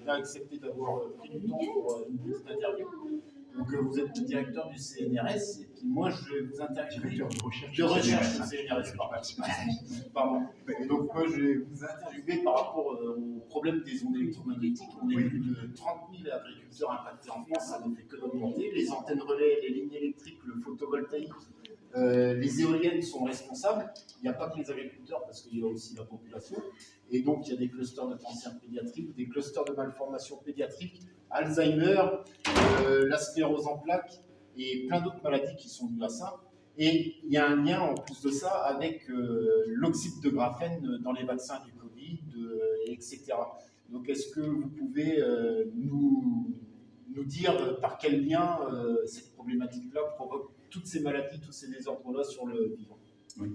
bien accepté d'avoir pris du temps pour une petite interview. Donc, vous êtes le directeur du CNRS, et puis moi, je vais vous interviewer. Directeur de recherche du CNRS, pardon. Donc, moi, je vais vous interviewer par rapport au problème des ondes électromagnétiques. On est plus de 30 000 agriculteurs impactés en France, ça ne fait que d'augmenter. Les antennes relais, les lignes électriques, le photovoltaïque, les éoliennes sont responsables. Il n'y a pas que les agriculteurs, parce qu'il y a aussi la population. Et donc, il y a des clusters de cancer pédiatrique, des clusters de malformations pédiatriques, Alzheimer, la sclérose en plaques et plein d'autres maladies qui sont dues à ça. Et il y a un lien en plus de ça avec l'oxyde de graphène dans les vaccins du Covid, etc. Donc, est-ce que vous pouvez nous dire par quel lien cette problématique-là provoque toutes ces maladies, tous ces désordres-là sur le vivant? Oui.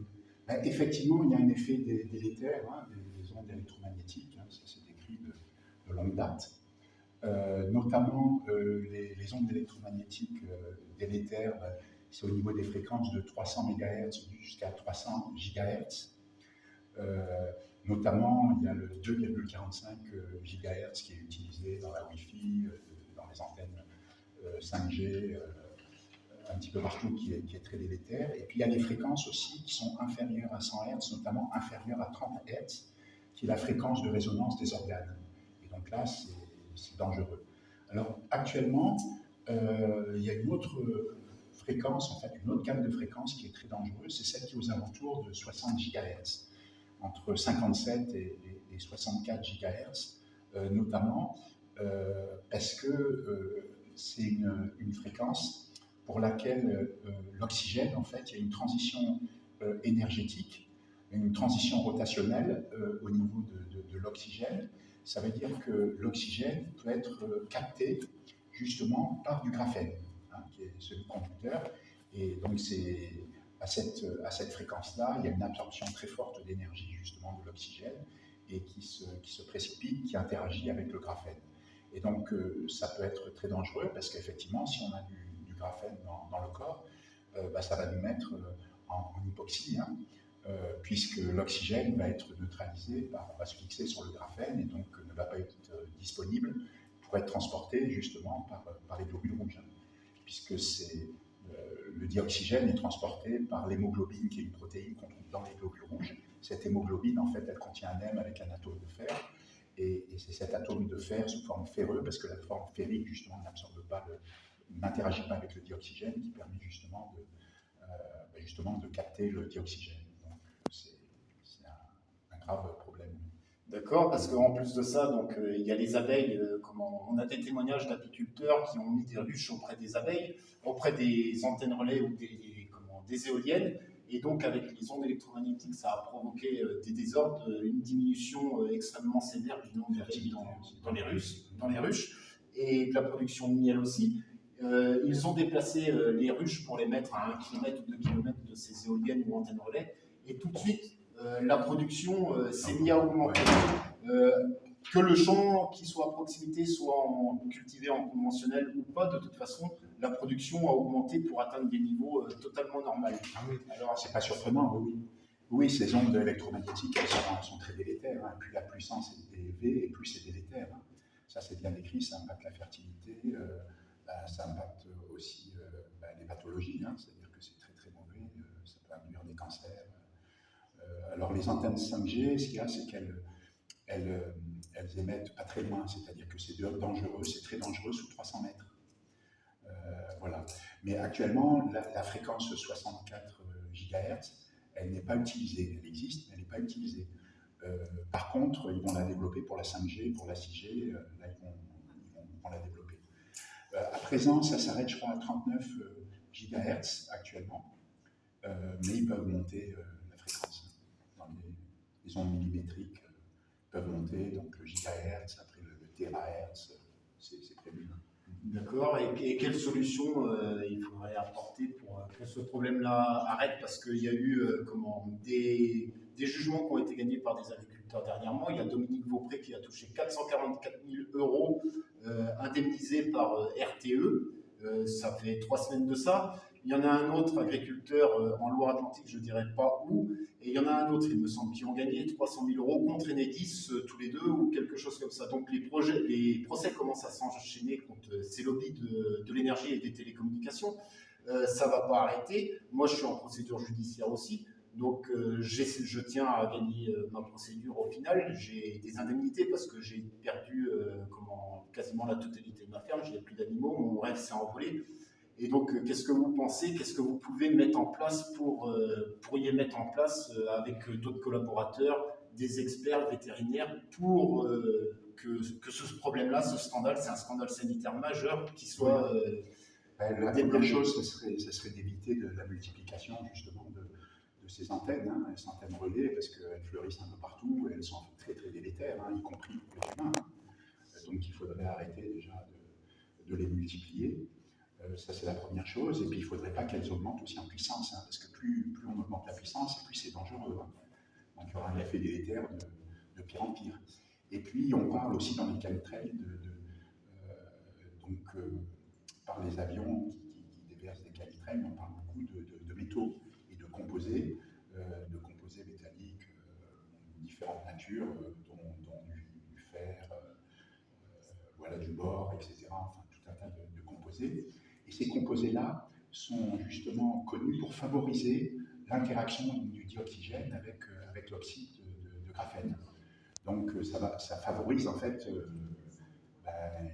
Effectivement, il y a un effet délétère des ondes électromagnétiques, ça c'est décrit de longue date. Notamment les ondes électromagnétiques délétères, c'est au niveau des fréquences de 300 MHz jusqu'à 300 GHz. Notamment, il y a le 2,45 GHz qui est utilisé dans la Wi-Fi, dans les antennes 5G, un petit peu partout, qui est très délétère. Et puis il y a les fréquences aussi qui sont inférieures à 100 Hz, notamment inférieures à 30 Hz, qui est la fréquence de résonance des organes. Et donc là, c'est dangereux. Alors actuellement, il y a une autre fréquence, en fait, une autre gamme de fréquences qui est très dangereuse, c'est celle qui est aux alentours de 60 GHz, entre 57 et 64 GHz, notamment parce que c'est une fréquence pour laquelle l'oxygène, en fait, il y a une transition énergétique, une transition rotationnelle au niveau de l'oxygène. Ça veut dire que l'oxygène peut être capté justement par du graphène, qui est celui conducteur. Et donc, c'est à cette fréquence-là, il y a une absorption très forte d'énergie justement de l'oxygène et qui se précipite, qui interagit avec le graphène. Et donc, ça peut être très dangereux parce qu'effectivement, si on a du graphène dans le corps, ça va nous mettre en hypoxie, puisque l'oxygène va être neutralisé, va se fixer sur le graphène et donc ne va pas être disponible pour être transporté justement par les globules rouges, puisque le dioxygène est transporté par l'hémoglobine, qui est une protéine qu'on trouve dans les globules rouges. Cette hémoglobine, en fait, elle contient un M avec un atome de fer, et c'est cet atome de fer sous forme ferreuse, parce que la forme ferrique, justement, n'interagit pas avec le dioxygène, qui permet justement de capter le dioxygène. Donc, c'est un grave problème. D'accord, parce qu'en plus de ça, donc, il y a les abeilles, on a des témoignages d'apiculteurs qui ont mis des ruches auprès des abeilles, auprès des antennes relais ou des éoliennes, et donc avec les ondes électromagnétiques, ça a provoqué des désordres, une diminution extrêmement sévère du nombre d'abeilles dans les ruches, et de la production de miel aussi. Ils ont déplacé les ruches pour les mettre à 1 km ou 2 km de ces éoliennes ou antennes relais, et tout de suite, la production s'est mise à augmenter. Que le champ qui soit à proximité soit cultivé en conventionnel ou pas, de toute façon, la production a augmenté pour atteindre des niveaux totalement normaux. Ah oui, alors c'est pas surprenant, oui. Oui, ces ondes électromagnétiques, elles sont très délétères. Plus la puissance est élevée, et plus c'est délétère. Ça, c'est bien décrit, ça impacte la fertilité, ça impacte aussi les pathologies, c'est-à-dire que c'est très très mauvais, ça peut induire des cancers. Alors les antennes 5G, ce qu'il y a, c'est qu'elles émettent pas très loin, c'est-à-dire que c'est dangereux, c'est très dangereux sous 300 mètres. Voilà. Mais actuellement, la fréquence 64 GHz, elle n'est pas utilisée. Elle existe, mais elle n'est pas utilisée. Par contre, ils vont la développer pour la 5G, pour la 6G, là, ils vont la développer. À présent, ça s'arrête, je crois, à 39 GHz actuellement, mais ils peuvent monter la fréquence. Dans les ondes millimétriques peuvent monter, donc le gigahertz, après le térahertz, c'est prévu. D'accord, et quelle solution il faudrait apporter pour que ce problème-là arrête? Parce qu'il y a eu des jugements qui ont été gagnés par des agriculteurs dernièrement. Il y a Dominique Vaupré qui a touché 444 000 € indemnisés par RTE. Ça fait 3 semaines de ça. Il y en a un autre agriculteur en Loire-Atlantique, je ne dirais pas où, et il y en a un autre, il me semble, qui ont gagné 300 000 euros contre Enedis, tous les deux, ou quelque chose comme ça. Donc les procès commencent à s'enchaîner contre ces lobbies de l'énergie et des télécommunications. Ça ne va pas arrêter. Moi, je suis en procédure judiciaire aussi. Donc, je tiens à gagner ma procédure au final. J'ai des indemnités parce que j'ai perdu quasiment la totalité de ma ferme. Je n'ai plus d'animaux. Mon rêve s'est envolé. Et donc, qu'est-ce que vous pensez? Qu'est-ce que vous pouvez mettre en place pourriez mettre en place avec d'autres collaborateurs, des experts vétérinaires pour que ce problème-là, ce scandale, c'est un scandale sanitaire majeur qui soit la première chose, ce serait d'éviter la multiplication justement de ces antennes, hein, ces antennes relais, parce qu'elles fleurissent un peu partout et elles sont très très délétères, hein, y compris pour les humains. Donc il faudrait arrêter déjà de les multiplier. Ça c'est la première chose. Et puis il ne faudrait pas qu'elles augmentent aussi en puissance, hein, parce que plus on augmente la puissance, plus c'est dangereux. Hein. Donc il y aura un effet délétère de pire en pire. Et puis on parle aussi dans les chemtrails par les avions qui déversent des chemtrails, on parle beaucoup de métaux et de composés métalliques de différentes natures, dont du fer, voilà, du bore, etc. Enfin, tout un tas de composés. Et ces composés-là sont justement connus pour favoriser l'interaction du dioxygène avec l'oxyde de graphène. Donc ça favorise en fait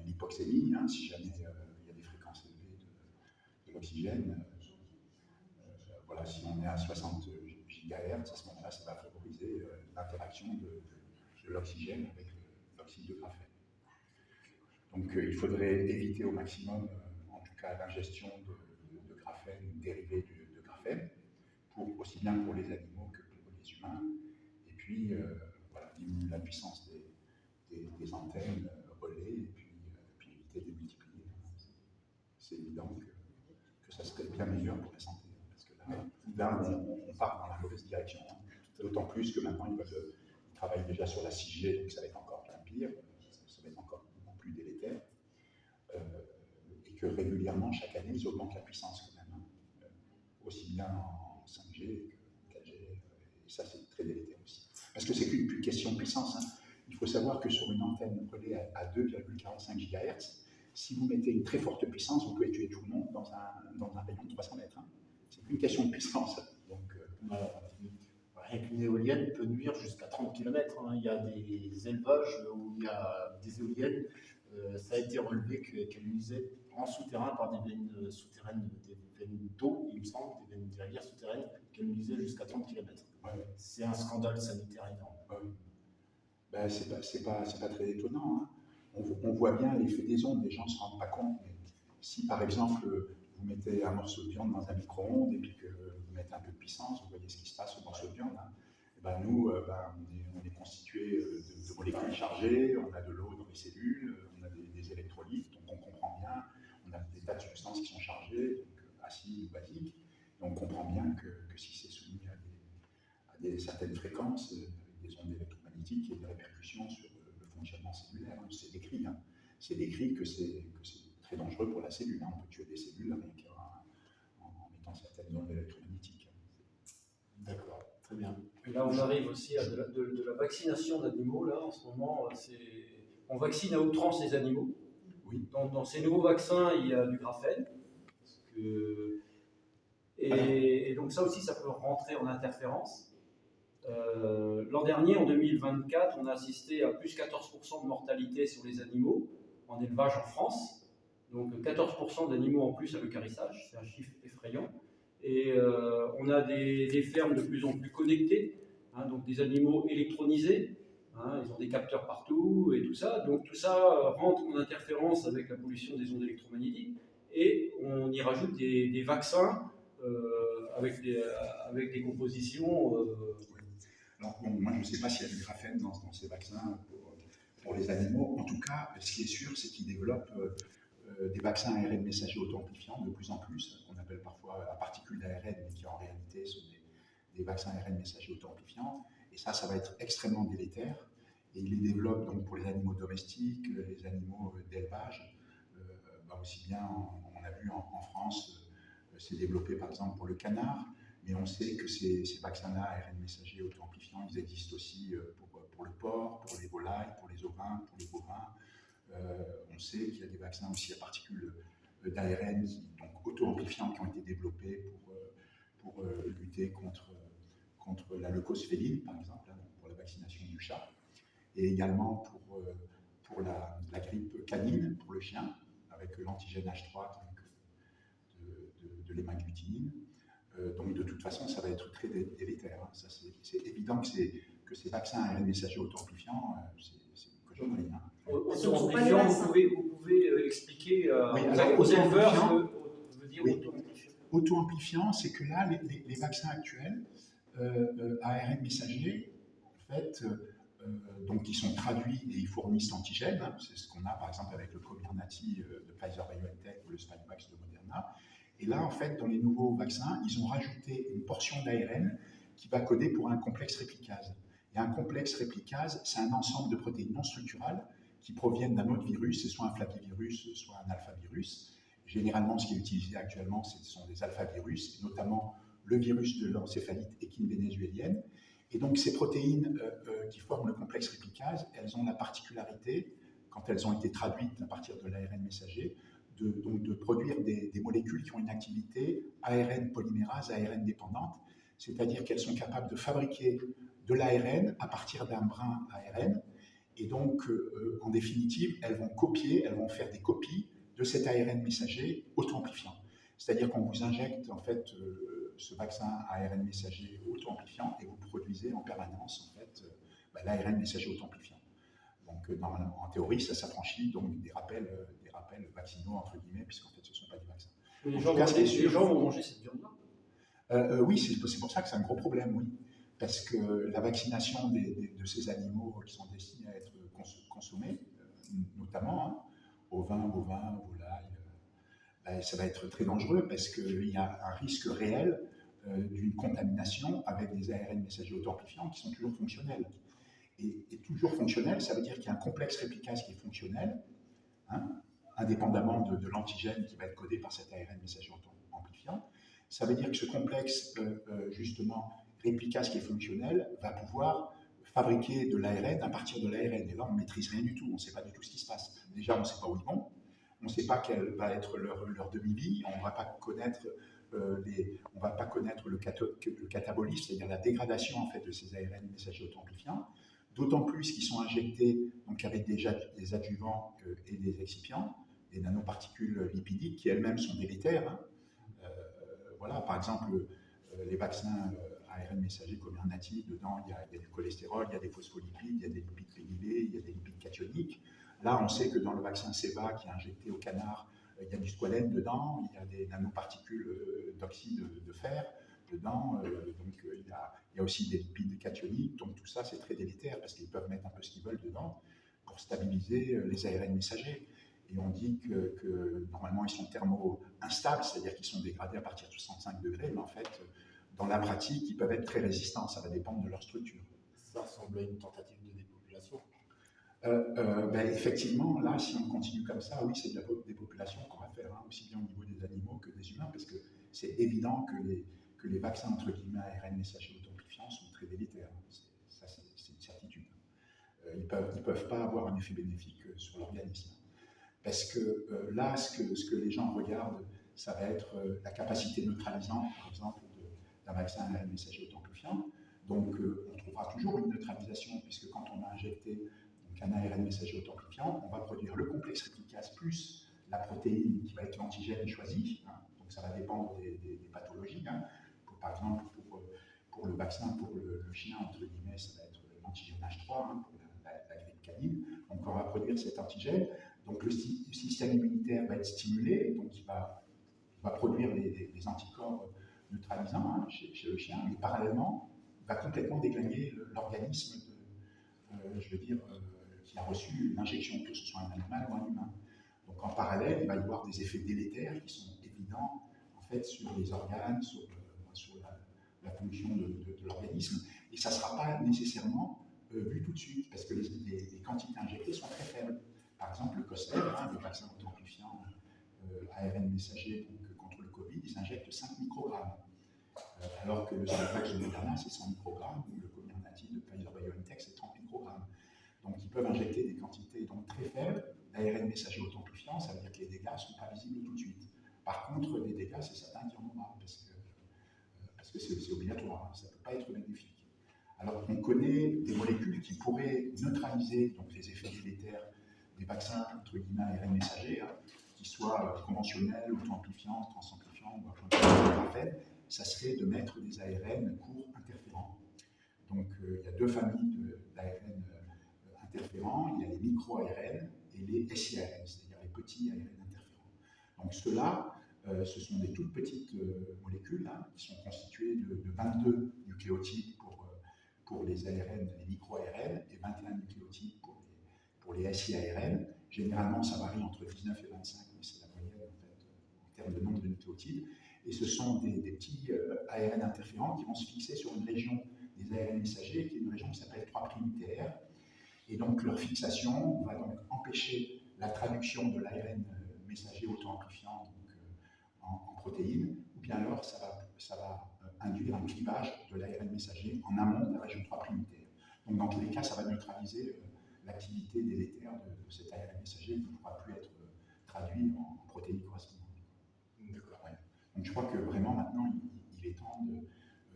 l'hypoxémie, hein, si jamais il y a des fréquences élevées de l'oxygène. Voilà, si on est à 60 GHz, à ce moment-là, ça va favoriser l'interaction de l'oxygène avec l'oxyde de graphène. Donc il faudrait éviter au maximum, en tout cas, l'ingestion de graphène ou dérivés de graphène, aussi bien pour les animaux que pour les humains. Et puis, voilà, diminuer la puissance des antennes relais et puis éviter de multiplier. C'est évident que ça serait bien meilleur pour la santé. Parce que là on part dans la mauvaise direction. Hein. D'autant plus que maintenant, ils travaillent déjà sur la 6G, donc ça va être encore bien pire, ça va être encore beaucoup plus délétère. Et que régulièrement, chaque année, ils augmentent la puissance quand même. Hein. Aussi bien en 5G que 4G. Et ça, c'est très délétère aussi. Parce que c'est qu'une question de puissance. Hein. Il faut savoir que sur une antenne relais à 2,45 GHz, si vous mettez une très forte puissance, vous pouvez tuer tout le monde dans un rayon de 300 mètres. Hein. C'est plus une question de puissance. Donc, rien qu'une éolienne peut nuire jusqu'à 30 km. Hein. Il y a des élevages où il y a des éoliennes. Ça a été relevé qu'elles nuisaient en souterrain par des veines souterraines, des veines d'eau, il me semble, des veines des rivières souterraines, qu'elles nuisaient jusqu'à 30 km. Ouais. C'est un scandale sanitaire énorme. Ouais. Ben, c'est pas très étonnant. Hein. On voit bien l'effet des ondes, les gens ne se rendent pas compte. Mais si par exemple vous mettez un morceau de viande dans un micro-ondes et puis que vous mettez un peu de puissance, vous voyez ce qui se passe au morceau de viande. Hein. Et ben, nous, on est constitué de molécules chargées, on a de l'eau dans les cellules, on a des électrolytes, donc on comprend bien, on a des tas de substances qui sont chargées, donc acides ou basiques, et on comprend bien que si c'est soumis à certaines fréquences, des ondes électromagnétiques, il y a des répercussions sur le fonctionnement cellulaire. C'est décrit. Hein. C'est décrit que c'est très dangereux pour la cellule. Hein. On peut tuer des cellules en mettant certaines ondes électromagnétiques. D'accord, très bien. Et là, on arrive aussi à de la vaccination d'animaux. Là, en ce moment, on vaccine à outrance les animaux. Oui. Dans ces nouveaux vaccins, il y a du graphène. Et donc ça aussi, ça peut rentrer en interférence. L'an dernier, en 2024, on a assisté à plus 14% de mortalité sur les animaux en élevage en France. Donc 14% d'animaux en plus à l'eucarissage, c'est un chiffre effrayant. Et on a des fermes de plus en plus connectées, hein, donc des animaux électronisés, hein, ils ont des capteurs partout et tout ça. Donc tout ça rentre en interférence avec la pollution des ondes électromagnétiques et on y rajoute des vaccins avec des compositions. Alors, bon, moi, je ne sais pas s'il y a du graphène dans ces vaccins pour les animaux. En tout cas, ce qui est sûr, c'est qu'ils développent des vaccins ARN messagers auto-amplifiants de plus en plus, qu'on appelle parfois la particule d'ARN, mais qui en réalité sont des vaccins ARN messagers auto-amplifiants. Et ça va être extrêmement délétère. Et ils les développent donc pour les animaux domestiques, les animaux d'élevage. Aussi bien, on a vu en France c'est développé par exemple pour le canard, mais on sait que ces vaccins-là, ARN messager auto-amplifiants, ils existent aussi pour le porc, pour les volailles, pour les ovins, pour les bovins. On sait qu'il y a des vaccins aussi à particules d'ARN, donc auto-amplifiants, qui ont été développés pour lutter contre la leucose féline, par exemple, hein, pour la vaccination du chat, et également pour la grippe canine, pour le chien, avec l'antigène H3 donc, de l'hémagglutinine. Donc de toute façon, ça va être très délétère. Hein. Ça, c'est évident que ces vaccins ARN messagers auto-amplifiants, c'est une cochonnerie. Hein. Auto-amplifiant, vous pouvez expliquer Oui, aux éleveurs ce que veut dire oui. auto-amplifiant. Auto-amplifiant, c'est que là, les vaccins actuels ARN messagers, en fait, donc qui sont traduits et ils fournissent l'antigène. Hein, c'est ce qu'on a par exemple avec le Comirnaty de Pfizer-BioNTech ou le Spikevax de Moderna. Et là, en fait, dans les nouveaux vaccins, ils ont rajouté une portion d'ARN qui va coder pour un complexe réplicase. Et un complexe réplicase, c'est un ensemble de protéines non structurales qui proviennent d'un autre virus, c'est soit un flavivirus, soit un alphavirus. Généralement, ce qui est utilisé actuellement, ce sont des alphavirus, et notamment le virus de l'encéphalite équine vénézuélienne. Et donc, ces protéines qui forment le complexe réplicase, elles ont la particularité, quand elles ont été traduites à partir de l'ARN messager, de produire des molécules qui ont une activité ARN polymérase, ARN dépendante, c'est-à-dire qu'elles sont capables de fabriquer de l'ARN à partir d'un brin ARN, et donc, en définitive, elles vont faire des copies de cet ARN messager auto-amplifiant. C'est-à-dire qu'on vous injecte en fait ce vaccin ARN messager auto-amplifiant et vous produisez en permanence en fait l'ARN messager auto-amplifiant. Donc, normalement, en théorie, ça s'affranchit donc des rappels vaccinaux, entre guillemets, puisqu'en fait, ce ne sont pas des vaccins. Les gens vont manger cette viande-là. Oui, c'est pour ça que c'est un gros problème, oui. Parce que la vaccination de ces animaux qui sont destinés à être consommés, notamment hein, ovins, bovins, volailles, ça va être très dangereux parce qu'il y a un risque réel d'une contamination avec des ARN messagers auto-amplifiants qui sont toujours fonctionnels. Et toujours fonctionnel, ça veut dire qu'il y a un complexe réplicase qui est fonctionnel, hein, indépendamment de l'antigène qui va être codé par cet ARN messager auto-amplifiant. Ça veut dire que ce complexe, justement, réplicase qui est fonctionnel, va pouvoir fabriquer de l'ARN à partir de l'ARN. Et là, on ne maîtrise rien du tout, on ne sait pas du tout ce qui se passe. Déjà, on ne sait pas où ils vont, on ne sait pas quelle va être leur demi-vie, on ne va pas connaître le catabolisme, c'est-à-dire la dégradation en fait, de ces ARN messagers auto-amplifiants, d'autant plus qu'ils sont injectés donc, avec des adjuvants et des excipients, des nanoparticules lipidiques qui elles-mêmes sont délétères. Hein. Voilà, par exemple, les vaccins ARN messagers Comirnaty, dedans il y a du cholestérol, il y a des phospholipides, il y a des lipides pénylés, il y a des lipides cationiques. Là, on sait que dans le vaccin Ceva qui est injecté au canard, il y a du squalène dedans, il y a des nanoparticules d'oxyde de fer dedans, donc il y a aussi des lipides cationiques, donc tout ça c'est très délétère parce qu'ils peuvent mettre un peu ce qu'ils veulent dedans pour stabiliser les ARN messagers. Et on dit que normalement ils sont thermo-instables, c'est-à-dire qu'ils sont dégradés à partir de 65 degrés, mais en fait, dans la pratique, ils peuvent être très résistants, ça va dépendre de leur structure. Ça ressemble à une tentative de dépopulation. Effectivement, là, si on continue comme ça, oui, c'est de la dépopulation qu'on va faire, hein, aussi bien au niveau des animaux que des humains, parce que c'est évident que les vaccins, entre guillemets, ARN messagers auto-amplifiants sont très délétères. Ça, c'est une certitude. Ils ne peuvent pas avoir un effet bénéfique sur l'organisme. Parce que là, ce que les gens regardent, ça va être la capacité neutralisante, par exemple, d'un vaccin ARN messager auto-amplifiant. Donc, on trouvera toujours une neutralisation, puisque quand on a injecté un ARN messager auto-amplifiant, on va produire le complexe réplicase plus la protéine qui va être l'antigène choisi. Hein. Donc ça va dépendre des pathologies. Hein. Par exemple, pour le vaccin, pour le chien, entre guillemets, ça va être l'antigène H3 hein, pour la grippe canine. Donc on va produire cet antigène. Donc le système immunitaire va être stimulé, donc il va produire des anticorps neutralisants hein, chez le chien, mais parallèlement, il va complètement déglinguer l'organisme qui a reçu une injection, que ce soit un animal ou un humain. Donc en parallèle, il va y avoir des effets délétères qui sont évidents en fait, sur les organes, sur la fonction de l'organisme, et ça ne sera pas nécessairement vu tout de suite, parce que les quantités injectées sont très faibles. Par exemple, le COSER, hein, le vaccin auto-amplifiant ARN messager donc, contre le Covid, ils injectent 5 microgrammes. Alors que le Sinovac de Moderna, c'est 100 microgrammes, ou le Comirnaty de Pfizer-BioNTech, c'est 30 microgrammes. Donc ils peuvent injecter des quantités donc, très faibles d'ARN messager authentifiant, ça veut dire que les dégâts ne sont pas visibles tout de suite. Par contre, les dégâts, c'est certain qu'il y en aura, parce que c'est obligatoire, hein, ça ne peut pas être bénéfique. Alors on connaît des molécules qui pourraient neutraliser donc, les effets délétères des vaccins entre guillemets ARN messagers, hein, qui soient conventionnels, auto-amplifiants, transamplifiants ou graphènes, ça serait de mettre des ARN courts interférents. Donc il y a deux familles d'ARN interférents, il y a les micro-ARN et les SIARN, c'est-à-dire les petits ARN interférents. Donc ceux-là, ce sont des toutes petites molécules hein, qui sont constituées de 22 nucléotides pour les ARN, les micro-ARN, et 21 nucléotides pour les SIARN. Généralement, ça varie entre 19 et 25, mais c'est la moyenne en fait, en termes de nombre de nucléotides. Et ce sont des petits ARN interférents qui vont se fixer sur une région des ARN messagers, qui est une région qui s'appelle 3' TR. Et donc leur fixation va donc empêcher la traduction de l'ARN messager auto-amplifiant en protéines, ou bien alors ça va induire un clivage de l'ARN messager en amont de la région 3' TR. Donc dans tous les cas, ça va neutraliser l'activité délétère de cet ARN messager qui ne pourra plus être traduit en protéines correspondantes. D'accord. Ouais. Donc je crois que vraiment maintenant, il est temps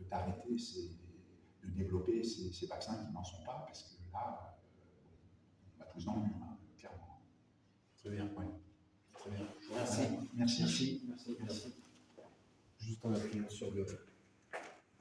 d'arrêter, de développer ces vaccins qui n'en sont pas, parce que là, on va tous dans le mur, hein, clairement. Très bien. Ouais. Très bien. Je vous remercie. Merci. Merci. Juste en appuyant sur le